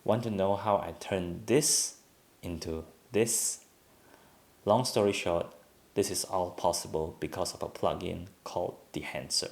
Want to know how I turned this into this? Long story short, this is all possible because of a plugin called Dehancer.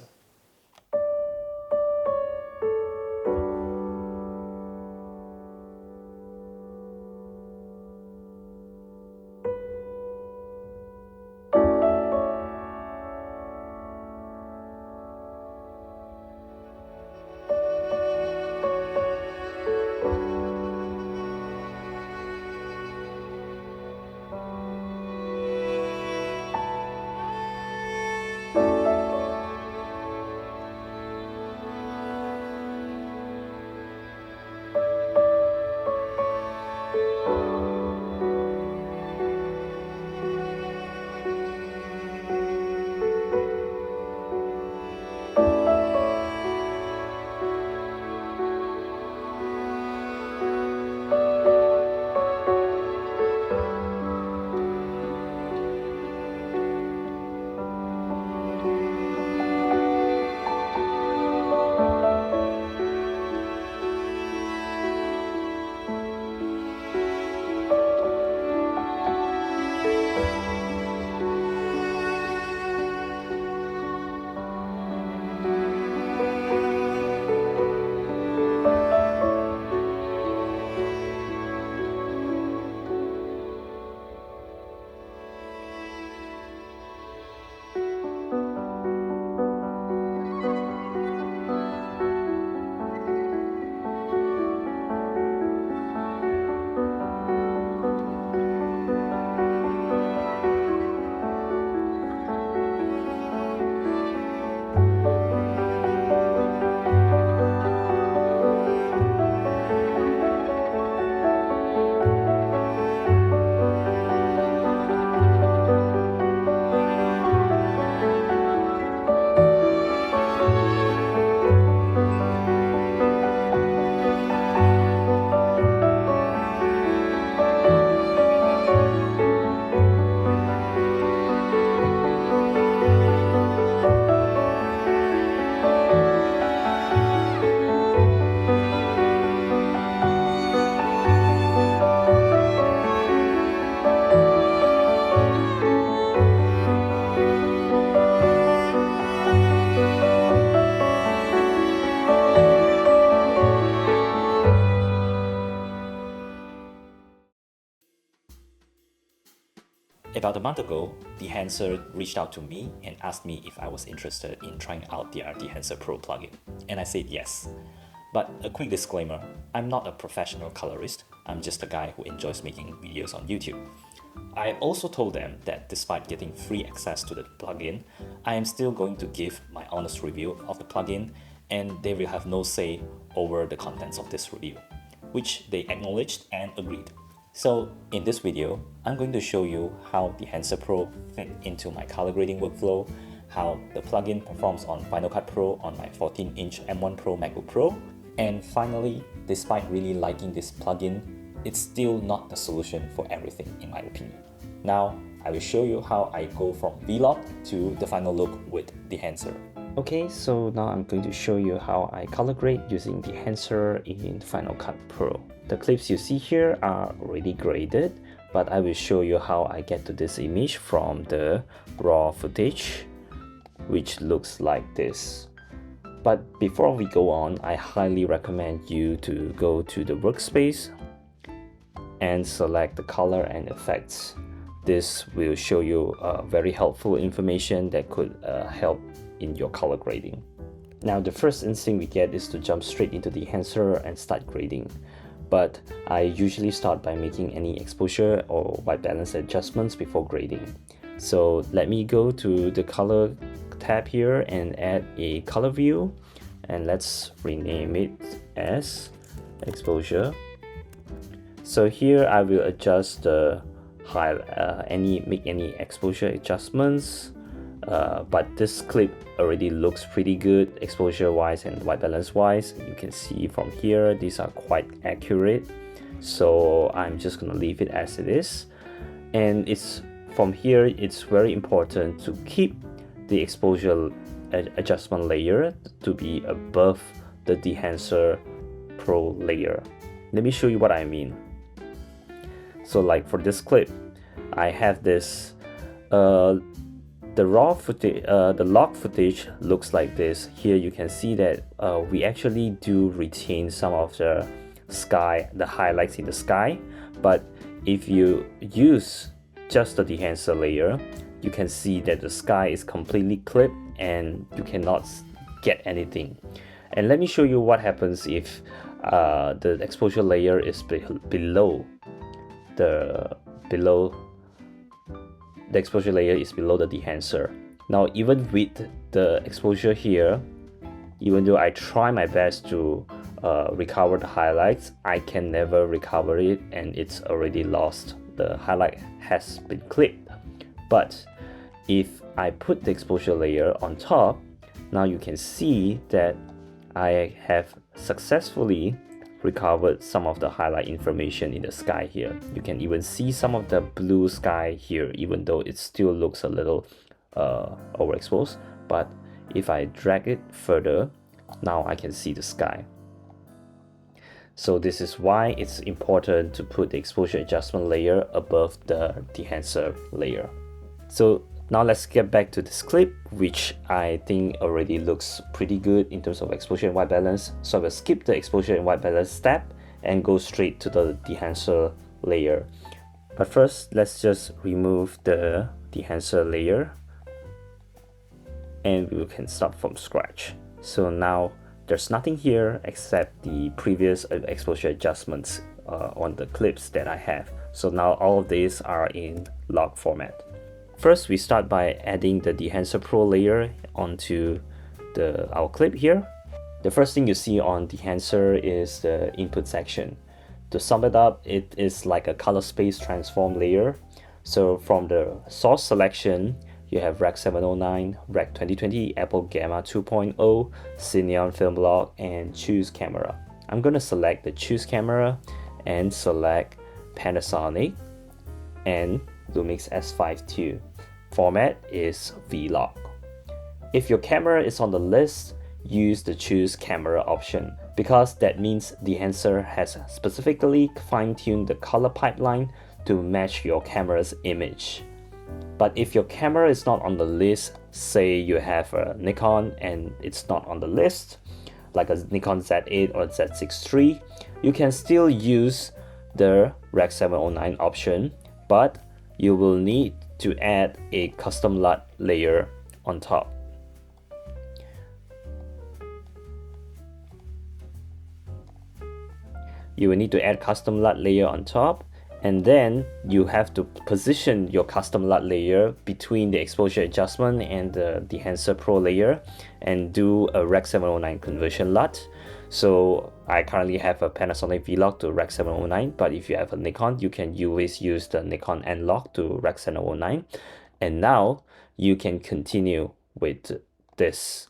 About a month ago, Dehancer reached out to me and asked me if I was interested in trying out their Dehancer Pro plugin, and I said yes. But a quick disclaimer, I'm not a professional colorist, I'm just a guy who enjoys making videos on YouTube. I also told them that despite getting free access to the plugin, I am still going to give my honest review of the plugin, and they will have no say over the contents of this review, which they acknowledged and agreed. So in this video, I'm going to show you how Dehancer Pro fit into my color grading workflow, how the plugin performs on Final Cut Pro on my 14-inch M1 Pro MacBook Pro, and finally, despite really liking this plugin, it's still not the solution for everything in my opinion. Now, I will show you how I go from vlog to the final look with Dehancer. Okay, so now I'm going to show you how I color grade using Dehancer in Final Cut Pro. The clips you see here are already graded, but I will show you how I get to this image from the raw footage, which looks like this. But before we go on, I highly recommend you to go to the workspace and select the color and effects. This will show you very helpful information that could help in your color grading. Now, the first instinct we get is to jump straight into Dehancer and start grading. But I usually start by making any exposure or white balance adjustments before grading. So let me go to the color tab here and add a color view, and let's rename it as exposure. So here I will adjust the make any exposure adjustments, but this clip already looks pretty good exposure wise and white balance wise. You can see from here these are quite accurate, so I'm just gonna leave it as it is. And from here it's very important to keep the exposure adjustment layer to be above the Dehancer Pro layer. Let me show you what I mean. So like for this clip, I have this the raw footage, the log footage looks like this. Here you can see that we actually do retain some of the sky, the highlights in the sky, but if you use just the dehancer layer, you can see that the sky is completely clipped and you cannot get anything. And let me show you what happens if the exposure layer is below the exposure layer is below the dehancer. Now even with the exposure here, even though I try my best to recover the highlights, I can never recover it and it's already lost. The highlight has been clipped. But if I put the exposure layer on top, now you can see that I have successfully recovered some of the highlight information in the sky here. You can even see some of the blue sky here, even though it still looks a little overexposed. But if I drag it further, now I can see the sky. So this is why it's important to put the exposure adjustment layer above the dehancer layer. So now let's get back to this clip, which I think already looks pretty good in terms of exposure and white balance. So I will skip the exposure and white balance step and go straight to the dehancer layer. But first, let's just remove the dehancer layer and we can start from scratch. So now there's nothing here except the previous exposure adjustments on the clips that I have. So now all of these are in log format. First, we start by adding the Dehancer Pro layer onto our clip here. The first thing you see on Dehancer is the input section. To sum it up, it is like a color space transform layer. So from the source selection, you have Rec 709, Rec 2020, Apple Gamma 2.0, Cineon Film Block, and Choose Camera. I'm going to select the Choose Camera and select Panasonic and Lumix S5 II. Format is Vlog. If your camera is on the list, use the Choose Camera option because that means Dehancer has specifically fine-tuned the color pipeline to match your camera's image. But if your camera is not on the list, say you have a Nikon and it's not on the list, like a Nikon Z8 or Z6 III, you can still use the Rec 709 option, but you will need to add a custom LUT layer on top. You will need to add custom LUT layer on top, and then you have to position your custom LUT layer between the exposure adjustment and the Dehancer Pro layer and do a Rec 709 conversion LUT. So I currently have a Panasonic Vlog to Rec 709, but if you have a Nikon, you can always use the Nikon N-Log to Rec 709. And now you can continue with this.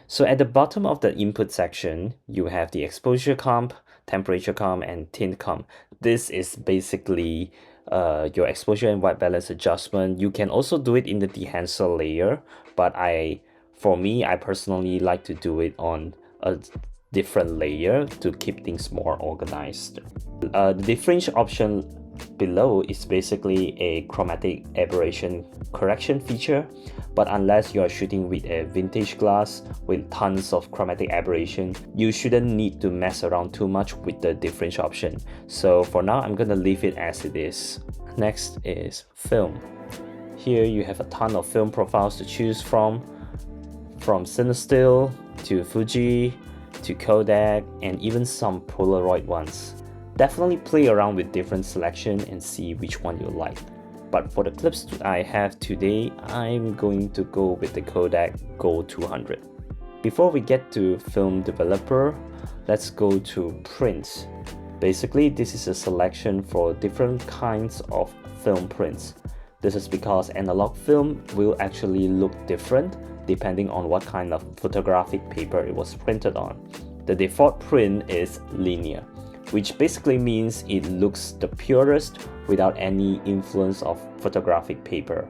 So at the bottom of the input section, you have the exposure comp, temperature comp, and tint comp. This is basically your exposure and white balance adjustment. You can also do it in the Dehancer layer, but for me, I personally like to do it on a different layer to keep things more organized. The differential option below is basically a chromatic aberration correction feature, but unless you are shooting with a vintage glass with tons of chromatic aberration, you shouldn't need to mess around too much with the differential option. So for now, I'm gonna leave it as it is. Next is film. Here you have a ton of film profiles to choose from Cinestill to Fuji to Kodak and even some Polaroid ones. Definitely play around with different selection and see which one you like. But for the clips I have today, I'm going to go with the Kodak Go 200. Before we get to film developer, let's go to print. Basically, this is a selection for different kinds of film prints. This is because analog film will actually look different depending on what kind of photographic paper it was printed on. The default print is linear, which basically means it looks the purest without any influence of photographic paper.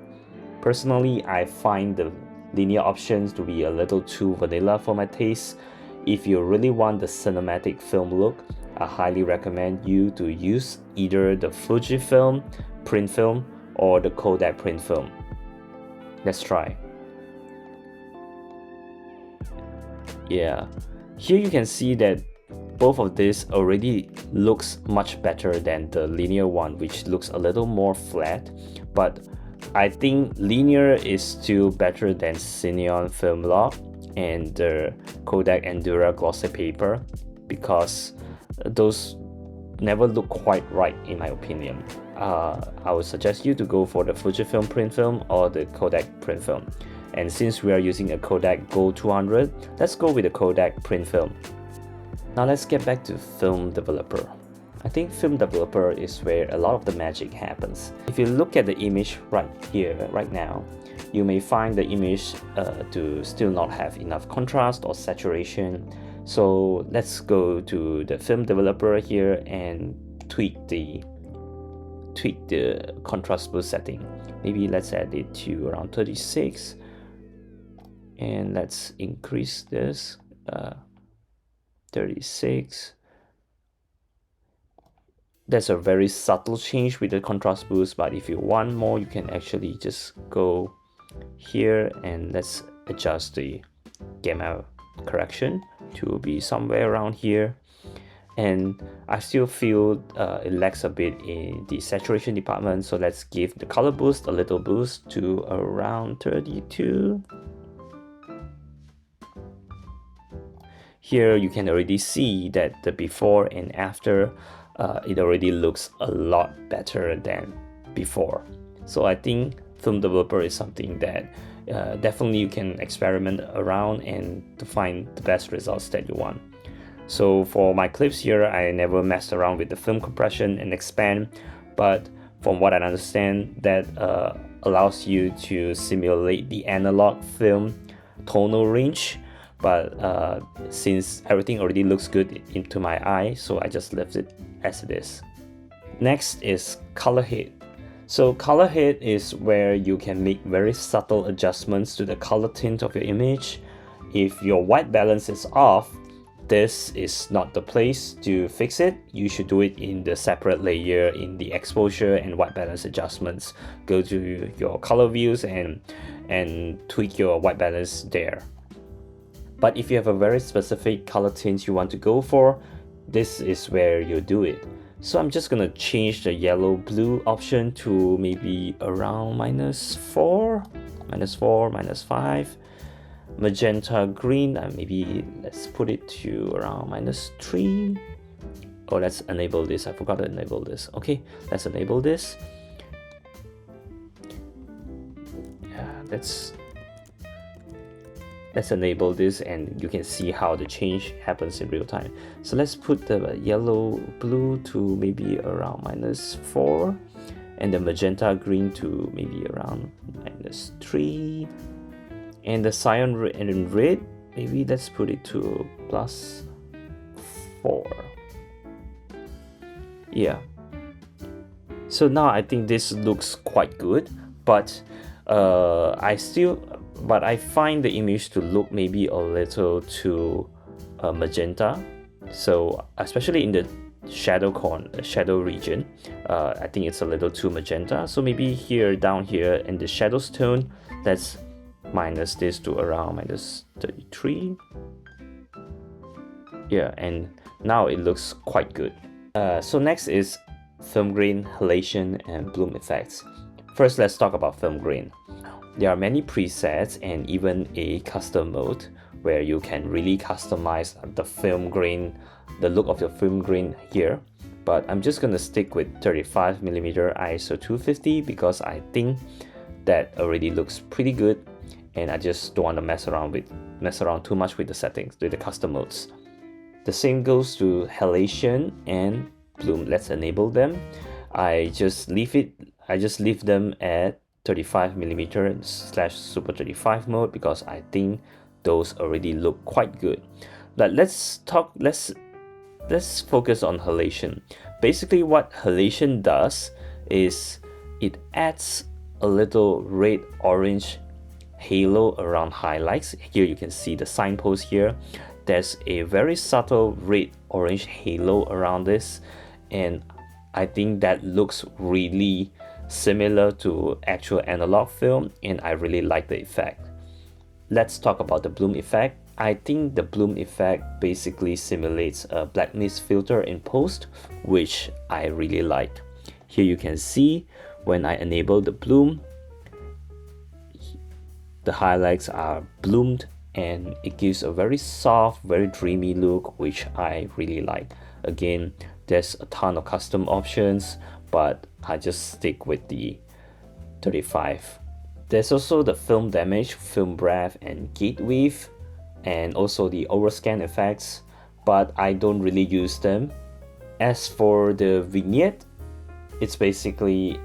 Personally, I find the linear options to be a little too vanilla for my taste. If you really want the cinematic film look, I highly recommend you to use either the Fujifilm print film or the Kodak print film. Let's try. Yeah, here you can see that both of this already looks much better than the linear one, which looks a little more flat, but I think linear is still better than Cineon film log and the Kodak Endura glossy paper, because those never look quite right in my opinion. I would suggest you to go for the Fujifilm print film or the Kodak print film. And since we are using a Kodak Go 200, let's go with the Kodak print film. Now let's get back to film developer. I think film developer is where a lot of the magic happens. If you look at the image right here, right now, you may find the image to still not have enough contrast or saturation. So let's go to the film developer here and tweak the contrast boost setting. Maybe let's add it to around 36, and let's increase this 36. That's a very subtle change with the contrast boost, but if you want more, you can actually just go here and let's adjust the gamma correction to be somewhere around here. And I still feel it lacks a bit in the saturation department, so let's give the color boost a little boost to around 32. Here you can already see that the before and after, it already looks a lot better than before. So I think film developer is something that definitely you can experiment around and to find the best results that you want. So for my clips here, I never messed around with the film compression and expand, but from what I understand, that allows you to simulate the analog film tonal range. But since everything already looks good into my eye, so I just left it as it is. Next is color hit. So color hit is where you can make very subtle adjustments to the color tint of your image. If your white balance is off, this is not the place to fix it. You should do it in the separate layer in the exposure and white balance adjustments. Go to your color views and tweak your white balance there. But if you have a very specific color tint you want to go for, this is where you do it. So I'm just gonna change the yellow blue option to maybe around -4, -5. Magenta green, maybe let's put it to around -3. Oh, let's enable this. I forgot to enable this. Okay, let's enable this. Yeah, let's enable this, and you can see how the change happens in real time. So let's put the yellow blue to maybe around -4, and the magenta green to maybe around -3. And the cyan and red, maybe let's put it to +4. Yeah. So now I think this looks quite good, but I find the image to look maybe a little too magenta. So especially in the shadow region, I think it's a little too magenta. So maybe here, down here in the shadows tone, let's minus this to around -33. Yeah, and now it looks quite good. So next is film grain, halation, and bloom effects. First, let's talk about film grain. There are many presets and even a custom mode where you can really customize the film grain, the look of your film grain here. But I'm just gonna stick with 35mm ISO 250 because I think that already looks pretty good, and I just don't want to mess around too much with the settings, with the custom modes. The same goes to halation and bloom. Let's enable them. I just leave them at 35mm/super 35 mode because I think those already look quite good. But let's focus on halation. Basically what halation does is it adds a little red orange halo around highlights. Here you can see the signpost here. There's a very subtle red orange halo around this, and I think that looks really similar to actual analog film, and I really like the effect. Let's talk about the bloom effect. I think the bloom effect basically simulates a blackness filter in post, which I really like. Here you can see when I enable the bloom, the highlights are bloomed and it gives a very soft, very dreamy look, which I really like. Again, there's a ton of custom options, but I just stick with the 35. There's also the film damage, film breath, and gate weave, and also the overscan effects, but I don't really use them. As for the vignette, it's basically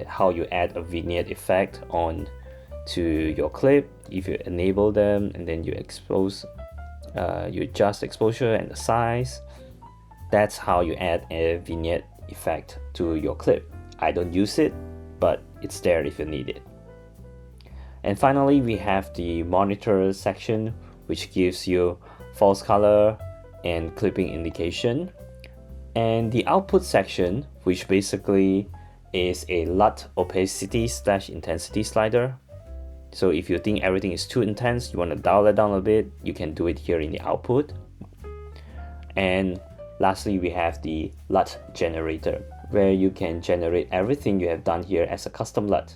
how you add a vignette effect on to your clip. If you enable them and then you expose, you adjust exposure and the size, that's how you add a vignette effect to your clip. I don't use it, but it's there if you need it. And finally, we have the monitor section, which gives you false color and clipping indication. And the output section, which basically is a LUT opacity / intensity slider. So if you think everything is too intense, you want to dial it down a bit, you can do it here in the output. And lastly, we have the LUT generator, where you can generate everything you have done here as a custom LUT.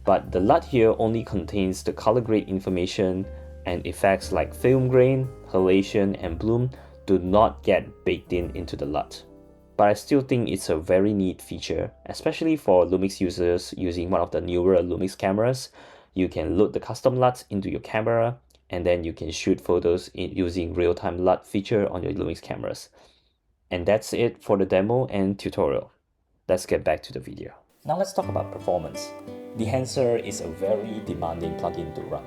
But the LUT here only contains the color grade information, and effects like film grain, halation, and bloom do not get baked into the LUT. But I still think it's a very neat feature, especially for Lumix users using one of the newer Lumix cameras. You can load the custom LUTs into your camera, and then you can shoot photos using real-time LUT feature on your Lumix cameras. And that's it for the demo and tutorial. Let's get back to the video. Now let's talk about performance. Dehancer is a very demanding plugin to run.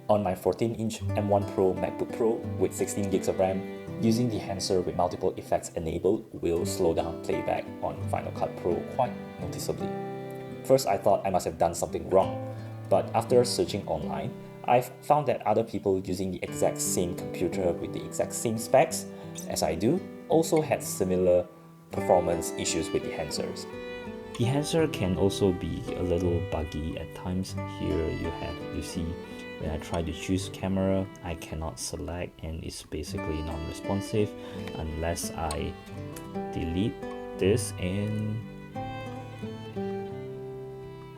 On my 14-inch M1 Pro MacBook Pro with 16 gigs of RAM, using Dehancer with multiple effects enabled will slow down playback on Final Cut Pro quite noticeably. First, I thought I must have done something wrong, but after searching online, I've found that other people using the exact same computer with the exact same specs as I do also had similar performance issues with Dehancers. Dehancer can also be a little buggy at times. Here you see when I try to choose camera, I cannot select and it's basically non-responsive unless I delete this, and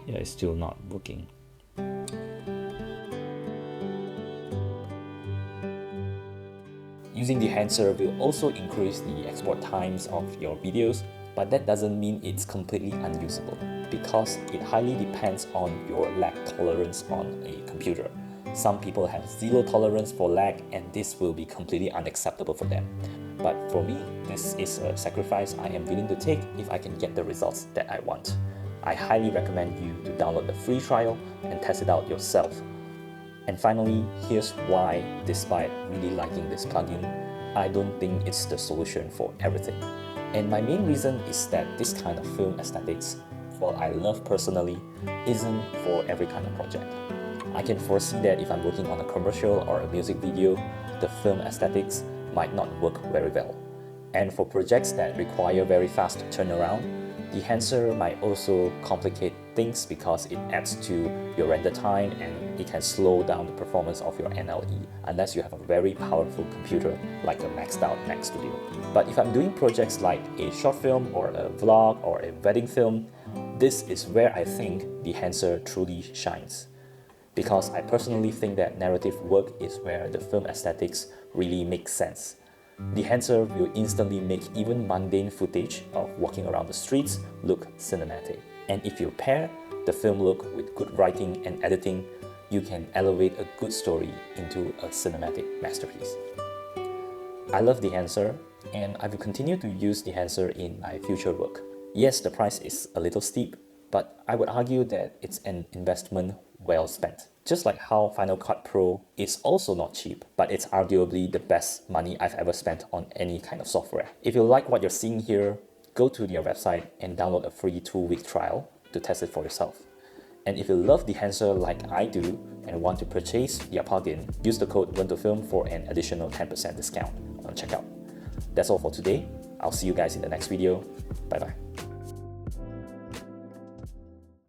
yeah, it's still not working. Using Dehancer will also increase the export times of your videos, but that doesn't mean it's completely unusable because it highly depends on your lag tolerance on a computer. Some people have zero tolerance for lag and this will be completely unacceptable for them. But for me, this is a sacrifice I am willing to take if I can get the results that I want. I highly recommend you to download the free trial and test it out yourself. And finally, here's why, despite really liking this plugin, I don't think it's the solution for everything. And my main reason is that this kind of film aesthetics, what I love personally, isn't for every kind of project. I can foresee that if I'm working on a commercial or a music video, the film aesthetics might not work very well. And for projects that require very fast turnaround, Dehancer might also complicate things because it adds to your render time and it can slow down the performance of your NLE unless you have a very powerful computer like a maxed out Mac Studio. But if I'm doing projects like a short film or a vlog or a wedding film, this is where I think Dehancer truly shines. Because I personally think that narrative work is where the film aesthetics really make sense. Dehancer will instantly make even mundane footage of walking around the streets look cinematic. And if you pair the film look with good writing and editing, you can elevate a good story into a cinematic masterpiece. I love Dehancer, and I will continue to use Dehancer in my future work. Yes, the price is a little steep, but I would argue that it's an investment well spent. Just like how Final Cut Pro is also not cheap, but it's arguably the best money I've ever spent on any kind of software. If you like what you're seeing here, go to their website and download a free 2-week trial to test it for yourself. And if you love Dehancer like I do and want to purchase their plugin, use the code WENTOFILM for an additional 10% discount on checkout. That's all for today. I'll see you guys in the next video. Bye bye.